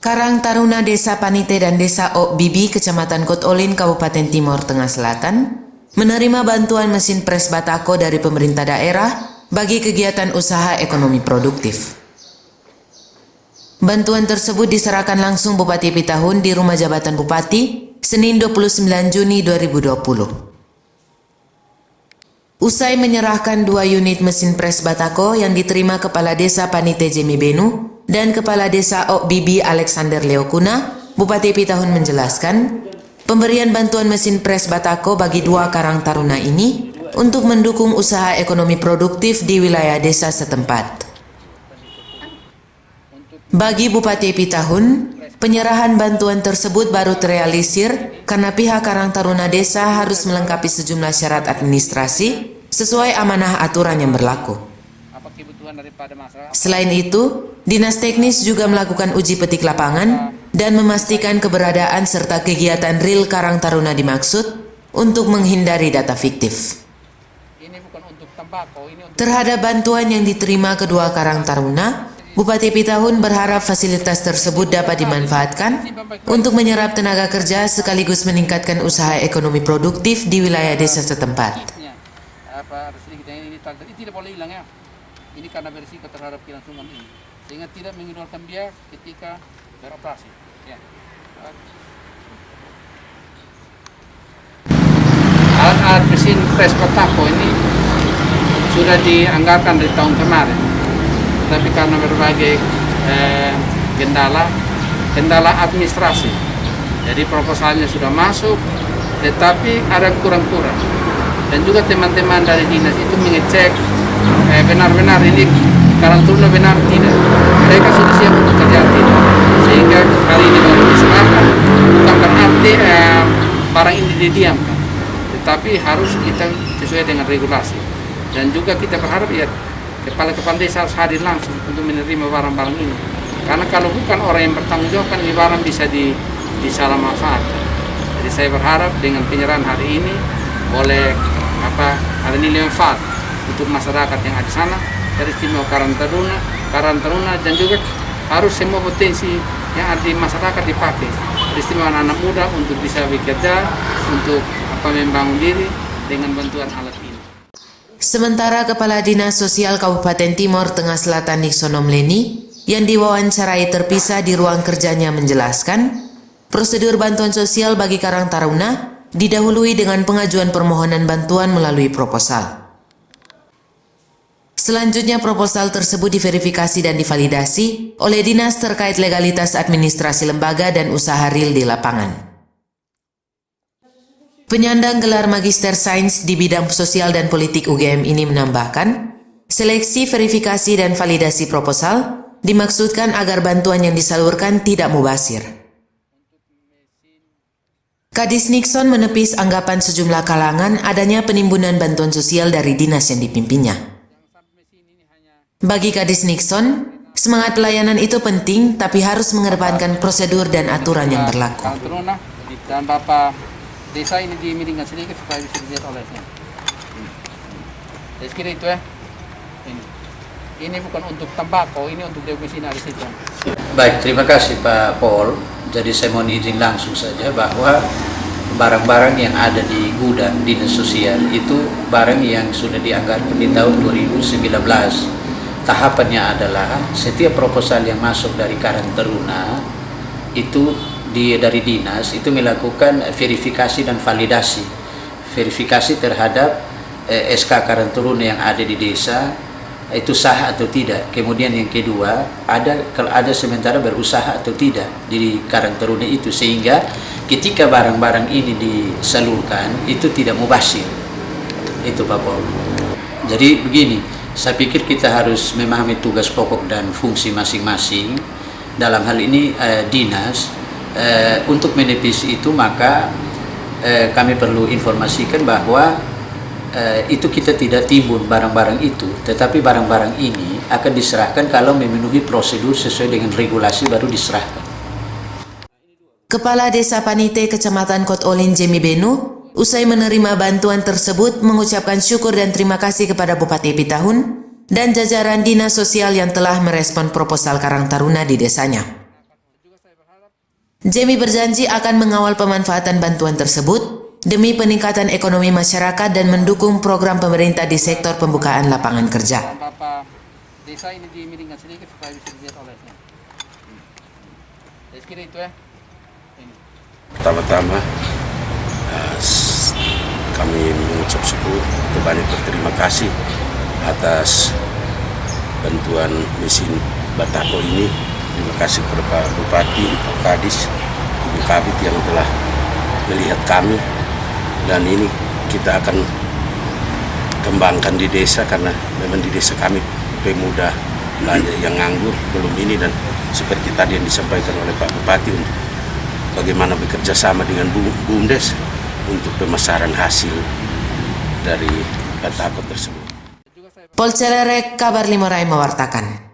Karang Taruna Desa Panite dan Desa Ok Bibi, Kecamatan Kot Olin, Kabupaten Timor Tengah Selatan, menerima bantuan mesin pres batako dari pemerintah daerah bagi kegiatan usaha ekonomi produktif. Bantuan tersebut diserahkan langsung Bupati Pitahun di Rumah Jabatan Bupati, Senin 29 Juni 2020. Usai menyerahkan 2 unit mesin pres batako yang diterima Kepala Desa Panite Jemi Benu dan Kepala Desa Ok Bibi Alexander Leokuna, Bupati Pitahun menjelaskan, pemberian bantuan mesin pres batako bagi 2 karang taruna ini untuk mendukung usaha ekonomi produktif di wilayah desa setempat. Bagi Bupati Pitahun, penyerahan bantuan tersebut baru terrealisir karena pihak Karang Taruna Desa harus melengkapi sejumlah syarat administrasi sesuai amanah aturan yang berlaku. Selain itu, Dinas Teknis juga melakukan uji petik lapangan dan memastikan keberadaan serta kegiatan real Karang Taruna dimaksud untuk menghindari data fiktif. Terhadap bantuan yang diterima kedua Karang Taruna, Bupati Pitahun berharap fasilitas tersebut dapat dimanfaatkan untuk menyerap tenaga kerja sekaligus meningkatkan usaha ekonomi produktif di wilayah desa setempat. Ini karena berisiko terhadap kelangsungan ini, sehingga tidak mengeluarkan biaya ketika beroperasi. Ya. Alat-alat mesin pres batako ini sudah dianggarkan dari tahun kemarin, tapi karena berbagai kendala administrasi, jadi proposalnya sudah masuk, tetapi ada kurang-kurang. Dan juga teman-teman dari dinas itu mengecek benar-benar ini Karang Taruna benar tidak, mereka sudah siap untuk kerja tidak, sehingga kali ini baru diserahkan. Bukan berarti barang ini didiamkan, tetapi harus kita sesuai dengan regulasi. Dan juga kita berharap ya kepala-kepala desa harus hadir langsung untuk menerima barang-barang ini, karena kalau bukan orang yang bertanggung jawab kan ini barang bisa disalah manfaatkan. Jadi saya berharap dengan penyerahan hari ini oleh ada nilai manfaat untuk masyarakat yang ada di sana, dari istimewa Karang Taruna, dan juga harus semua potensi yang ada di masyarakat dipakai. Dari istimewa anak-anak muda untuk bisa bekerja, untuk membangun diri dengan bantuan alat ini. Sementara Kepala Dinas Sosial Kabupaten Timor Tengah Selatan Nixon Omleni yang diwawancarai terpisah di ruang kerjanya menjelaskan, prosedur bantuan sosial bagi Karang Taruna didahului dengan pengajuan permohonan bantuan melalui proposal. Selanjutnya proposal tersebut diverifikasi dan divalidasi oleh dinas terkait legalitas administrasi lembaga dan usaha real di lapangan. Penyandang gelar Magister Sains di bidang sosial dan politik UGM ini menambahkan, seleksi, verifikasi, dan validasi proposal dimaksudkan agar bantuan yang disalurkan tidak mubazir. Kadis Nixon menepis anggapan sejumlah kalangan adanya penimbunan bantuan sosial dari dinas yang dipimpinnya. Bagi Kadis Nixon, semangat pelayanan itu penting tapi harus mengedepankan prosedur dan aturan yang berlaku. Dan Bapak Desa ini dimiringkan sedikit supaya bisa dilihat olehnya. Jadi kira itu ya. Ini bukan untuk tembakau, ini untuk definisi situ. Baik, terima kasih Pak Paul. Jadi saya mohon izin langsung saja bahwa barang-barang yang ada di gudang dinas sosial itu barang yang sudah dianggarkan di tahun 2019. Tahapannya adalah setiap proposal yang masuk dari Karang Taruna itu dari dinas itu melakukan verifikasi dan validasi. Verifikasi terhadap SK Karang Taruna yang ada di desa itu sah atau tidak. Kemudian yang kedua, kalau ada sementara berusaha atau tidak di Karang Taruna itu, sehingga ketika barang-barang ini disalurkan itu tidak mubazir. Itu Pak Paul. Jadi begini, saya pikir kita harus memahami tugas pokok dan fungsi masing-masing. Dalam hal ini dinas, untuk menepis itu maka kami perlu informasikan bahwa itu kita tidak timbun barang-barang itu, tetapi barang-barang ini akan diserahkan kalau memenuhi prosedur sesuai dengan regulasi baru diserahkan. Kepala Desa Panite Kecamatan Kot Olin Jemi Benu usai menerima bantuan tersebut mengucapkan syukur dan terima kasih kepada Bupati Pitahun dan jajaran dinas sosial yang telah merespon proposal Karang Taruna di desanya. Jamie berjanji akan mengawal pemanfaatan bantuan tersebut demi peningkatan ekonomi masyarakat dan mendukung program pemerintah di sektor pembukaan lapangan kerja. Bapak desa ini dimiringkan sedikit supaya bisa dilihat olehnya. Jadi kira itu ya. Ini. Pertama-tama kami mengucap syukur atau banyak berterima kasih atas bantuan mesin batako ini. Terima kasih kepada Pak Bupati, Pak Kadis, Ibu Kabit yang telah melihat kami, dan ini kita akan kembangkan di desa karena memang di desa kami pemuda banyak yang nganggur belum ini, dan seperti tadi yang disampaikan oleh Pak Bupati untuk bagaimana bekerja sama dengan BUMDes untuk pemasaran hasil dari batako tersebut. Polcelere Kabar Limorai mewartakan.